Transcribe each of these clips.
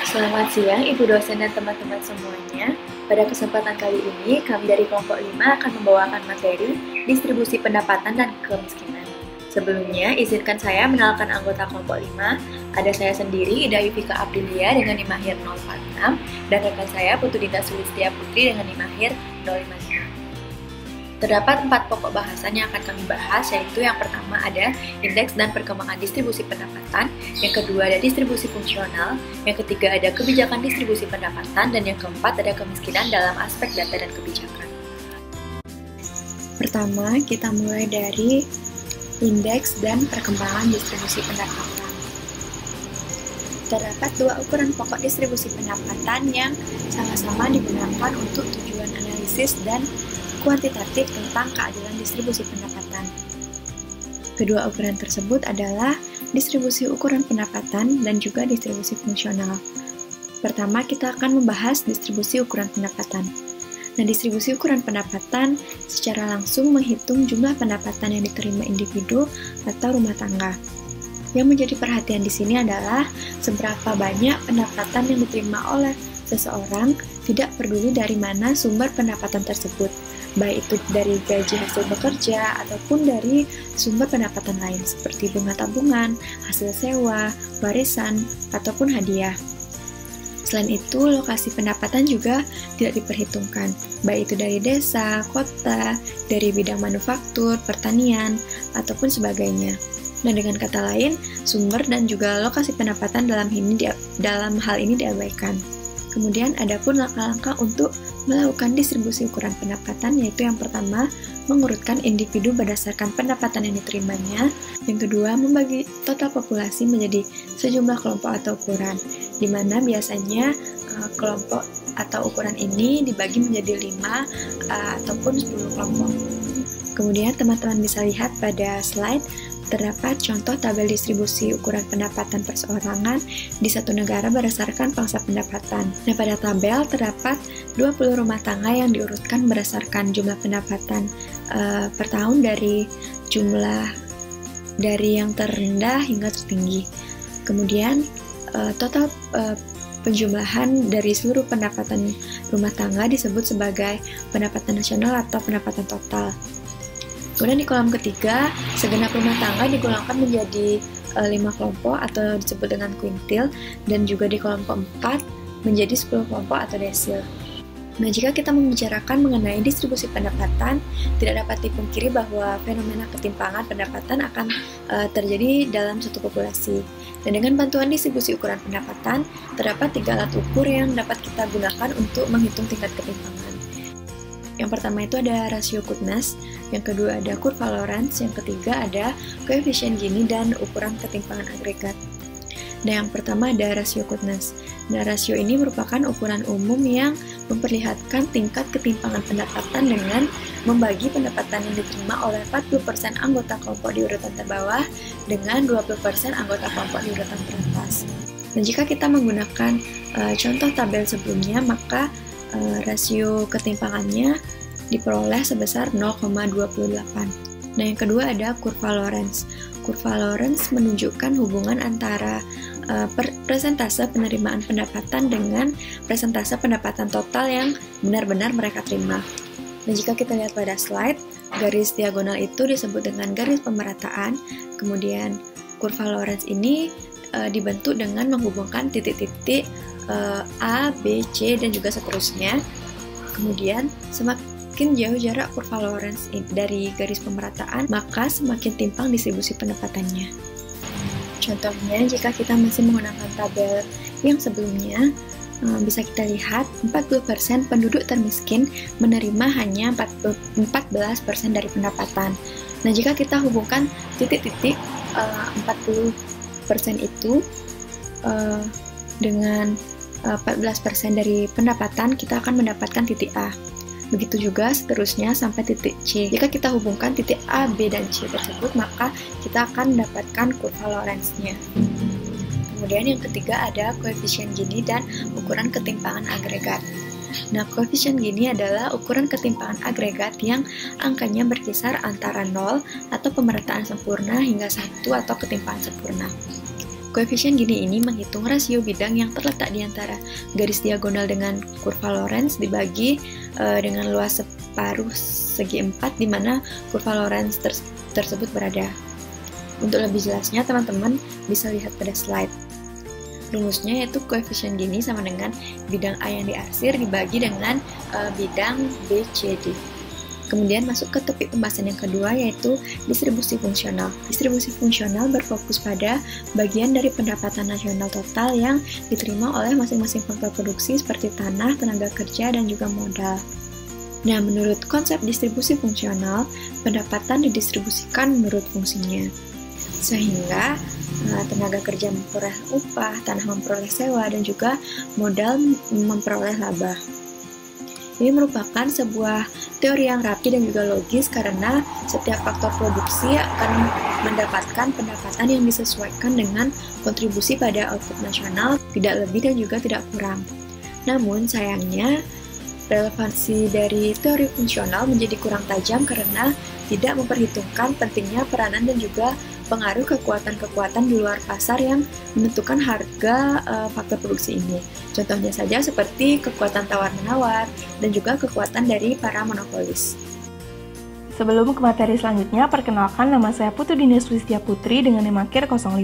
Selamat siang Ibu dosen dan teman-teman semuanya. Pada kesempatan kali ini, kami dari kelompok 5 akan membawakan materi distribusi pendapatan dan kemiskinan. Sebelumnya, izinkan saya mengenalkan anggota kelompok 5. Ada saya sendiri, Ida Yufika Aprilia dengan NIM akhir 046, dan rekan saya Putu Dinda Sulistia Putri dengan NIM akhir 055. Terdapat 4 pokok bahasan yang akan kami bahas, yaitu yang pertama ada indeks dan perkembangan distribusi pendapatan, yang kedua ada distribusi fungsional, yang ketiga ada kebijakan distribusi pendapatan, dan yang keempat ada kemiskinan dalam aspek data dan kebijakan. Pertama, kita mulai dari indeks dan perkembangan distribusi pendapatan. Terdapat 2 ukuran pokok distribusi pendapatan yang sama-sama digunakan untuk tujuan analisis dan kuantitatif tentang keadilan distribusi pendapatan. Kedua ukuran tersebut adalah distribusi ukuran pendapatan dan juga distribusi fungsional. Pertama, kita akan membahas distribusi ukuran pendapatan. Nah, distribusi ukuran pendapatan secara langsung menghitung jumlah pendapatan yang diterima individu atau rumah tangga. Yang menjadi perhatian di sini adalah seberapa banyak pendapatan yang diterima oleh seseorang, tidak peduli dari mana sumber pendapatan tersebut, baik itu dari gaji hasil bekerja ataupun dari sumber pendapatan lain seperti bunga tabungan, hasil sewa, warisan, ataupun hadiah. Selain itu, lokasi pendapatan juga tidak diperhitungkan, baik itu dari desa, kota, dari bidang manufaktur, pertanian, ataupun sebagainya. Dan dengan kata lain, sumber dan juga lokasi pendapatan dalam hal ini diabaikan. Kemudian ada pun langkah-langkah untuk melakukan distribusi ukuran pendapatan, yaitu yang pertama, mengurutkan individu berdasarkan pendapatan yang diterimanya. Yang kedua, membagi total populasi menjadi sejumlah kelompok atau ukuran, di mana biasanya kelompok atau ukuran ini dibagi menjadi 5 ataupun 10 kelompok. Kemudian teman-teman bisa lihat pada slide, terdapat contoh tabel distribusi ukuran pendapatan perseorangan di satu negara berdasarkan pangsa pendapatan. Nah, pada tabel terdapat 20 rumah tangga yang diurutkan berdasarkan jumlah pendapatan per tahun dari yang terendah hingga tertinggi. Kemudian total penjumlahan dari seluruh pendapatan rumah tangga disebut sebagai pendapatan nasional atau pendapatan total. Kemudian di kolom ketiga, segenap rumah tangga digolongkan menjadi 5 kelompok atau disebut dengan kuintil, dan juga di kolom keempat menjadi 10 kelompok atau desil. Nah, jika kita membicarakan mengenai distribusi pendapatan, tidak dapat dipungkiri bahwa fenomena ketimpangan pendapatan akan terjadi dalam suatu populasi. Dan dengan bantuan distribusi ukuran pendapatan, terdapat 3 alat ukur yang dapat kita gunakan untuk menghitung tingkat ketimpangan. Yang pertama itu ada rasio Koudnas, yang kedua ada kurva Lorenz, yang ketiga ada koefisien Gini dan ukuran ketimpangan agregat. Nah, yang pertama ada rasio Koudnas. Nah, rasio ini merupakan ukuran umum yang memperlihatkan tingkat ketimpangan pendapatan dengan membagi pendapatan yang diterima oleh 40% anggota kelompok di urutan terbawah dengan 20% anggota kelompok di urutan teratas. Nah, jika kita menggunakan contoh tabel sebelumnya, maka rasio ketimpangannya diperoleh sebesar 0,28. Nah, yang kedua ada kurva Lorenz. Kurva Lorenz menunjukkan hubungan antara persentase penerimaan pendapatan dengan persentase pendapatan total yang benar-benar mereka terima. Nah, jika kita lihat pada slide, garis diagonal itu disebut dengan garis pemerataan. Kemudian kurva Lorenz ini dibentuk dengan menghubungkan titik-titik A, B, C, dan juga seterusnya. Kemudian semakin jauh jarak kurva Lorenz dari garis pemerataan, maka semakin timpang distribusi pendapatannya. Contohnya, jika kita masih menggunakan tabel yang sebelumnya, bisa kita lihat 40% penduduk termiskin menerima hanya 14% dari pendapatan. Nah, jika kita hubungkan titik-titik 40% itu dengan 14% dari pendapatan, kita akan mendapatkan titik A. Begitu juga seterusnya sampai titik C. Jika kita hubungkan titik A, B, dan C tersebut, maka kita akan mendapatkan kurva Lorenz-nya. Kemudian yang ketiga ada koefisien Gini dan ukuran ketimpangan agregat. Nah, koefisien Gini adalah ukuran ketimpangan agregat yang angkanya berkisar antara 0 atau pemerataan sempurna hingga 1 atau ketimpangan sempurna. Koefisien Gini ini menghitung rasio bidang yang terletak di antara garis diagonal dengan kurva Lorenz dibagi dengan luas separuh segi 4 di mana kurva Lorenz tersebut berada. Untuk lebih jelasnya, teman-teman bisa lihat pada slide. Rumusnya yaitu koefisien Gini sama dengan bidang A yang diarsir dibagi dengan bidang BCD. Kemudian masuk ke topik pembahasan yang kedua, yaitu distribusi fungsional. Distribusi fungsional berfokus pada bagian dari pendapatan nasional total yang diterima oleh masing-masing faktor produksi seperti tanah, tenaga kerja, dan juga modal. Nah, menurut konsep distribusi fungsional, pendapatan didistribusikan menurut fungsinya. Sehingga tenaga kerja memperoleh upah, tanah memperoleh sewa, dan juga modal memperoleh laba. Ini merupakan sebuah teori yang rapi dan juga logis karena setiap faktor produksi akan mendapatkan pendapatan yang disesuaikan dengan kontribusi pada output nasional, tidak lebih dan juga tidak kurang. Namun sayangnya, relevansi dari teori fungsional menjadi kurang tajam karena tidak memperhitungkan pentingnya peranan dan juga pengaruh kekuatan-kekuatan di luar pasar yang menentukan harga faktor produksi ini. Contohnya saja seperti kekuatan tawar-menawar dan juga kekuatan dari para monopolis. Sebelum ke materi selanjutnya, perkenalkan nama saya Putu Dinis Wistia Putri dengan NIM akhir 055.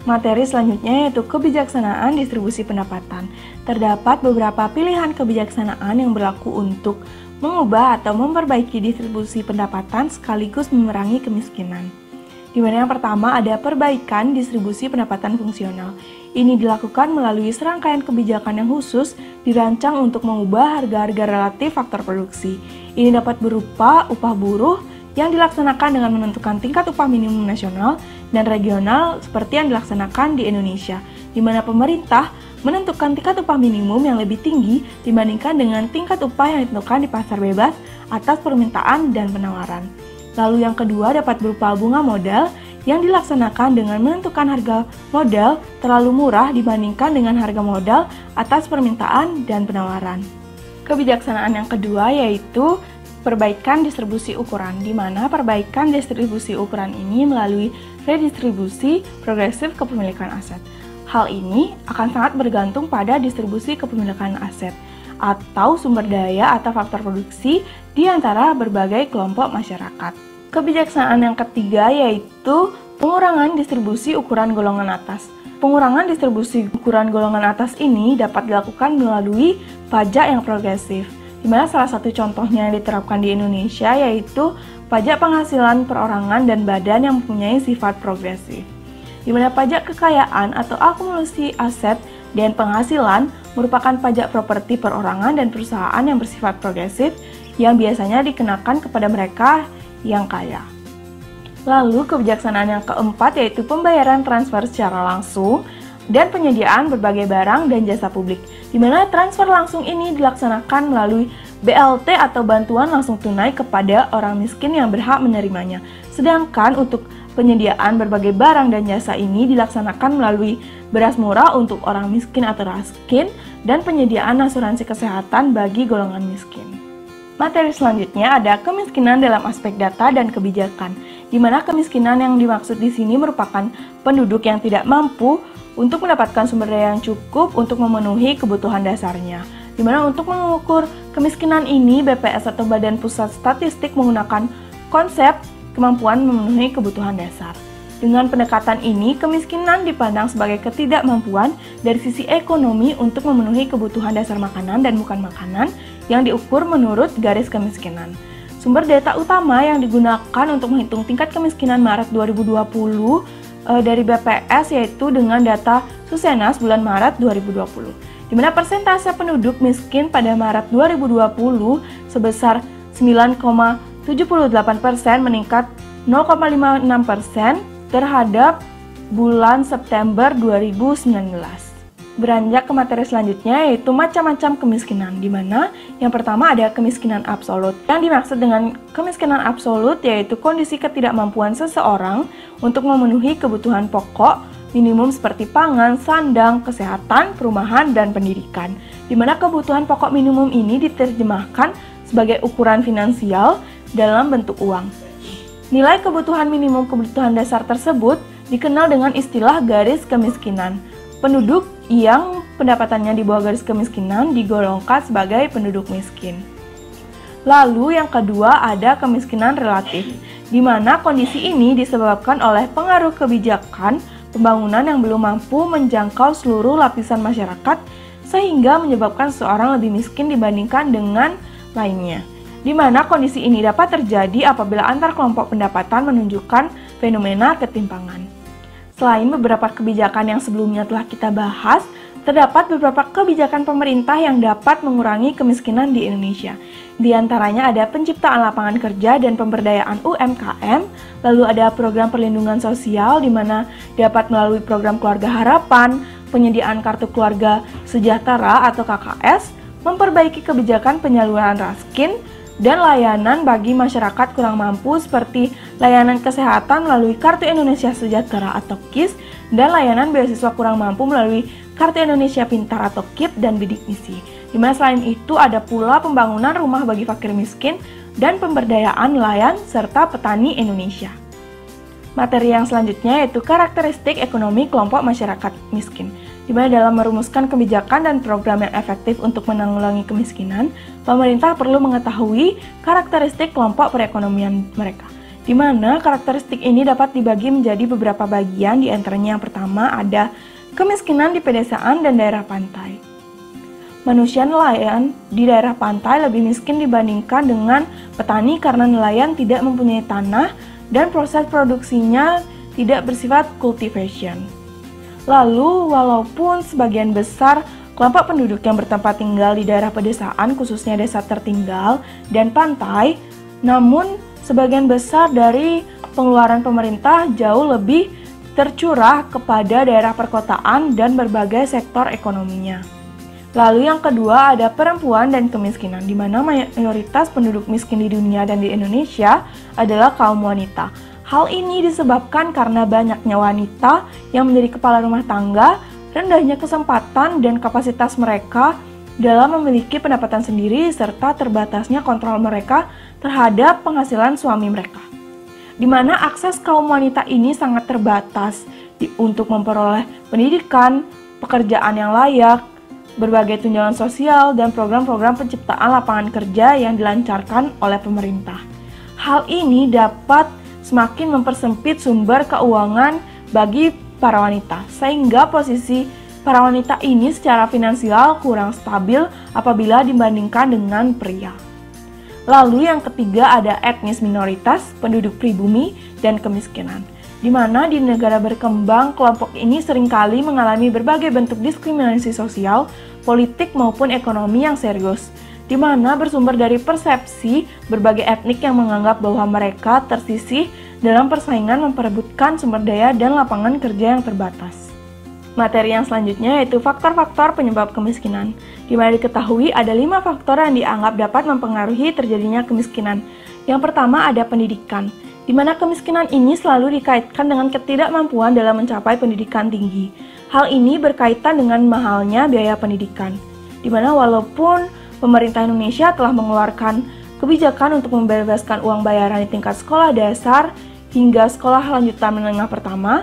Materi selanjutnya yaitu kebijaksanaan distribusi pendapatan. Terdapat beberapa pilihan kebijaksanaan yang berlaku untuk mengubah atau memperbaiki distribusi pendapatan sekaligus memerangi kemiskinan. Di mana yang pertama ada perbaikan distribusi pendapatan fungsional. Ini dilakukan melalui serangkaian kebijakan yang khusus dirancang untuk mengubah harga-harga relatif faktor produksi. Ini dapat berupa upah buruh yang dilaksanakan dengan menentukan tingkat upah minimum nasional dan regional seperti yang dilaksanakan di Indonesia, di mana pemerintah menentukan tingkat upah minimum yang lebih tinggi dibandingkan dengan tingkat upah yang ditentukan di pasar bebas atas permintaan dan penawaran. Lalu yang kedua dapat berupa bunga modal yang dilaksanakan dengan menentukan harga modal terlalu murah dibandingkan dengan harga modal atas permintaan dan penawaran. Kebijaksanaan yang kedua yaitu perbaikan distribusi ukuran, di mana perbaikan distribusi ukuran ini melalui redistribusi progresif kepemilikan aset. Hal ini akan sangat bergantung pada distribusi kepemilikan aset atau sumber daya atau faktor produksi di antara berbagai kelompok masyarakat. Kebijaksanaan yang ketiga yaitu pengurangan distribusi ukuran golongan atas. Pengurangan distribusi ukuran golongan atas ini dapat dilakukan melalui pajak yang progresif, di mana salah satu contohnya yang diterapkan di Indonesia yaitu pajak penghasilan perorangan dan badan yang mempunyai sifat progresif. Di mana pajak kekayaan atau akumulasi aset dan penghasilan merupakan pajak properti perorangan dan perusahaan yang bersifat progresif yang biasanya dikenakan kepada mereka yang kaya. Lalu kebijaksanaan yang keempat yaitu pembayaran transfer secara langsung dan penyediaan berbagai barang dan jasa publik, di mana transfer langsung ini dilaksanakan melalui BLT atau bantuan langsung tunai kepada orang miskin yang berhak menerimanya. Sedangkan untuk penyediaan berbagai barang dan jasa ini dilaksanakan melalui beras murah untuk orang miskin atau raskin dan penyediaan asuransi kesehatan bagi golongan miskin. Materi selanjutnya ada kemiskinan dalam aspek data dan kebijakan, di mana kemiskinan yang dimaksud di sini merupakan penduduk yang tidak mampu untuk mendapatkan sumber daya yang cukup untuk memenuhi kebutuhan dasarnya. Di mana untuk mengukur kemiskinan ini, BPS atau Badan Pusat Statistik menggunakan konsep kemampuan memenuhi kebutuhan dasar. Dengan pendekatan ini, kemiskinan dipandang sebagai ketidakmampuan dari sisi ekonomi untuk memenuhi kebutuhan dasar makanan dan bukan makanan yang diukur menurut garis kemiskinan. Sumber data utama yang digunakan untuk menghitung tingkat kemiskinan Maret 2020 dari BPS yaitu dengan data Susenas bulan Maret 2020, di mana persentase penduduk miskin pada Maret 2020 sebesar 9,78% meningkat 0,56% terhadap bulan September 2019. Beranjak ke materi selanjutnya yaitu macam-macam kemiskinan, di mana yang pertama ada kemiskinan absolut. Yang dimaksud dengan kemiskinan absolut yaitu kondisi ketidakmampuan seseorang untuk memenuhi kebutuhan pokok minimum seperti pangan, sandang, kesehatan, perumahan, dan pendidikan. Di mana kebutuhan pokok minimum ini diterjemahkan sebagai ukuran finansial dalam bentuk uang. Nilai kebutuhan minimum kebutuhan dasar tersebut dikenal dengan istilah garis kemiskinan. Penduduk yang pendapatannya di bawah garis kemiskinan digolongkan sebagai penduduk miskin. Lalu yang kedua ada kemiskinan relatif, di mana kondisi ini disebabkan oleh pengaruh kebijakan pembangunan yang belum mampu menjangkau seluruh lapisan masyarakat sehingga menyebabkan seseorang lebih miskin dibandingkan dengan lainnya. Di mana kondisi ini dapat terjadi apabila antar kelompok pendapatan menunjukkan fenomena ketimpangan. Selain beberapa kebijakan yang sebelumnya telah kita bahas, terdapat beberapa kebijakan pemerintah yang dapat mengurangi kemiskinan di Indonesia. Di antaranya ada penciptaan lapangan kerja dan pemberdayaan UMKM, lalu ada program perlindungan sosial di mana dapat melalui program Keluarga Harapan, penyediaan kartu keluarga sejahtera atau KKS, memperbaiki kebijakan penyaluran raskin, dan layanan bagi masyarakat kurang mampu seperti layanan kesehatan melalui Kartu Indonesia Sejahtera atau KIS, dan layanan beasiswa kurang mampu melalui Kartu Indonesia Pintar atau KIP dan Bidik Misi. Di mana selain itu ada pula pembangunan rumah bagi fakir miskin dan pemberdayaan nelayan serta petani Indonesia. Materi yang selanjutnya yaitu karakteristik ekonomi kelompok masyarakat miskin. Di mana dalam merumuskan kebijakan dan program yang efektif untuk menanggulangi kemiskinan, pemerintah perlu mengetahui karakteristik kelompok perekonomian mereka. Di mana karakteristik ini dapat dibagi menjadi beberapa bagian, di antaranya yang pertama ada kemiskinan di pedesaan dan daerah pantai. Manusia nelayan di daerah pantai lebih miskin dibandingkan dengan petani karena nelayan tidak mempunyai tanah dan proses produksinya tidak bersifat cultivation. Lalu, walaupun sebagian besar kelompok penduduk yang bertempat tinggal di daerah pedesaan, khususnya desa tertinggal dan pantai, namun sebagian besar dari pengeluaran pemerintah jauh lebih tercurah kepada daerah perkotaan dan berbagai sektor ekonominya. Lalu yang kedua ada perempuan dan kemiskinan, di mana mayoritas penduduk miskin di dunia dan di Indonesia adalah kaum wanita. Hal ini disebabkan karena banyaknya wanita yang menjadi kepala rumah tangga, rendahnya kesempatan dan kapasitas mereka dalam memiliki pendapatan sendiri, serta terbatasnya kontrol mereka terhadap penghasilan suami mereka. Di mana akses kaum wanita ini sangat terbatas untuk memperoleh pendidikan, pekerjaan yang layak, berbagai tunjangan sosial, dan program-program penciptaan lapangan kerja yang dilancarkan oleh pemerintah. Hal ini dapat semakin mempersempit sumber keuangan bagi para wanita, sehingga posisi para wanita ini secara finansial kurang stabil apabila dibandingkan dengan pria. Lalu yang ketiga ada etnis minoritas, penduduk pribumi, dan kemiskinan, di mana di negara berkembang kelompok ini seringkali mengalami berbagai bentuk diskriminasi sosial, politik maupun ekonomi yang serius, di mana bersumber dari persepsi berbagai etnik yang menganggap bahwa mereka tersisih dalam persaingan memperebutkan sumber daya dan lapangan kerja yang terbatas. Materi yang selanjutnya yaitu faktor-faktor penyebab kemiskinan, di mana diketahui ada 5 faktor yang dianggap dapat mempengaruhi terjadinya kemiskinan. Yang pertama ada pendidikan, di mana kemiskinan ini selalu dikaitkan dengan ketidakmampuan dalam mencapai pendidikan tinggi. Hal ini berkaitan dengan mahalnya biaya pendidikan, di mana walaupun pemerintah Indonesia telah mengeluarkan kebijakan untuk membebaskan uang bayaran di tingkat sekolah dasar hingga sekolah lanjutan menengah pertama,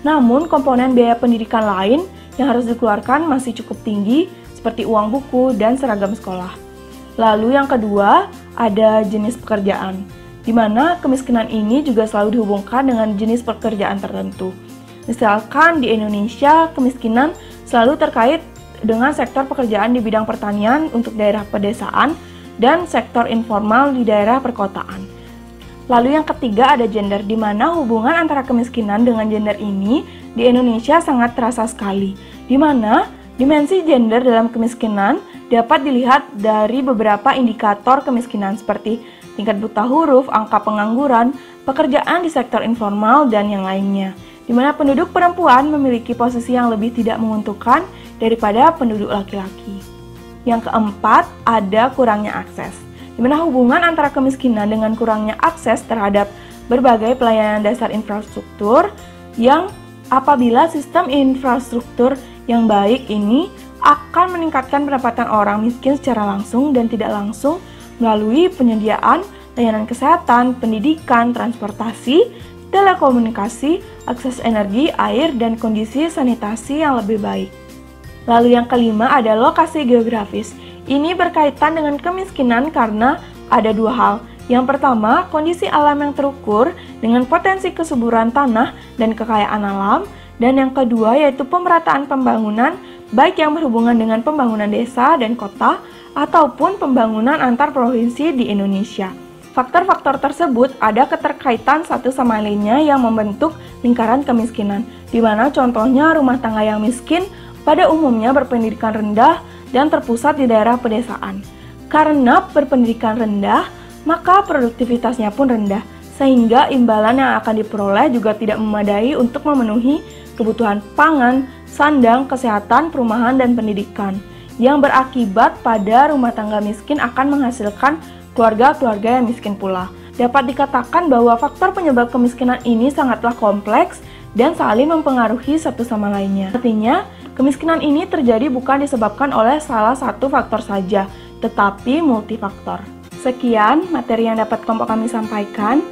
namun komponen biaya pendidikan lain yang harus dikeluarkan masih cukup tinggi, seperti uang buku dan seragam sekolah. Lalu yang kedua, ada jenis pekerjaan, di mana kemiskinan ini juga selalu dihubungkan dengan jenis pekerjaan tertentu. Misalkan di Indonesia, kemiskinan selalu terkait dengan sektor pekerjaan di bidang pertanian untuk daerah pedesaan dan sektor informal di daerah perkotaan. Lalu yang ketiga ada gender, di mana hubungan antara kemiskinan dengan gender ini di Indonesia sangat terasa sekali, di mana dimensi gender dalam kemiskinan dapat dilihat dari beberapa indikator kemiskinan seperti tingkat buta huruf, angka pengangguran, pekerjaan di sektor informal, dan yang lainnya, di mana penduduk perempuan memiliki posisi yang lebih tidak menguntungkan daripada penduduk laki-laki. Yang keempat, ada kurangnya akses, di mana hubungan antara kemiskinan dengan kurangnya akses terhadap berbagai pelayanan dasar infrastruktur yang apabila sistem infrastruktur yang baik ini akan meningkatkan pendapatan orang miskin secara langsung dan tidak langsung melalui penyediaan layanan kesehatan, pendidikan, transportasi, telekomunikasi, akses energi, air, dan kondisi sanitasi yang lebih baik. Lalu yang kelima ada lokasi geografis. Ini berkaitan dengan kemiskinan karena ada dua hal. Yang pertama, kondisi alam yang terukur dengan potensi kesuburan tanah dan kekayaan alam. Dan yang kedua yaitu pemerataan pembangunan, baik yang berhubungan dengan pembangunan desa dan kota, ataupun pembangunan antar provinsi di Indonesia. Faktor-faktor tersebut ada keterkaitan satu sama lainnya yang membentuk lingkaran kemiskinan, di mana contohnya rumah tangga yang miskin pada umumnya berpendidikan rendah dan terpusat di daerah pedesaan. Karena berpendidikan rendah, maka produktivitasnya pun rendah, sehingga imbalan yang akan diperoleh juga tidak memadai untuk memenuhi kebutuhan pangan, sandang, kesehatan, perumahan, dan pendidikan, yang berakibat pada rumah tangga miskin akan menghasilkan keluarga-keluarga yang miskin pula. Dapat dikatakan bahwa faktor penyebab kemiskinan ini sangatlah kompleks dan saling mempengaruhi satu sama lainnya. Artinya, kemiskinan ini terjadi bukan disebabkan oleh salah satu faktor saja, tetapi multifaktor. Sekian materi yang dapat kelompok kami sampaikan.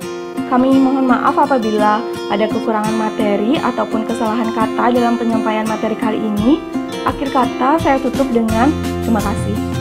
Kami mohon maaf apabila ada kekurangan materi ataupun kesalahan kata dalam penyampaian materi kali ini. Akhir kata, saya tutup dengan terima kasih.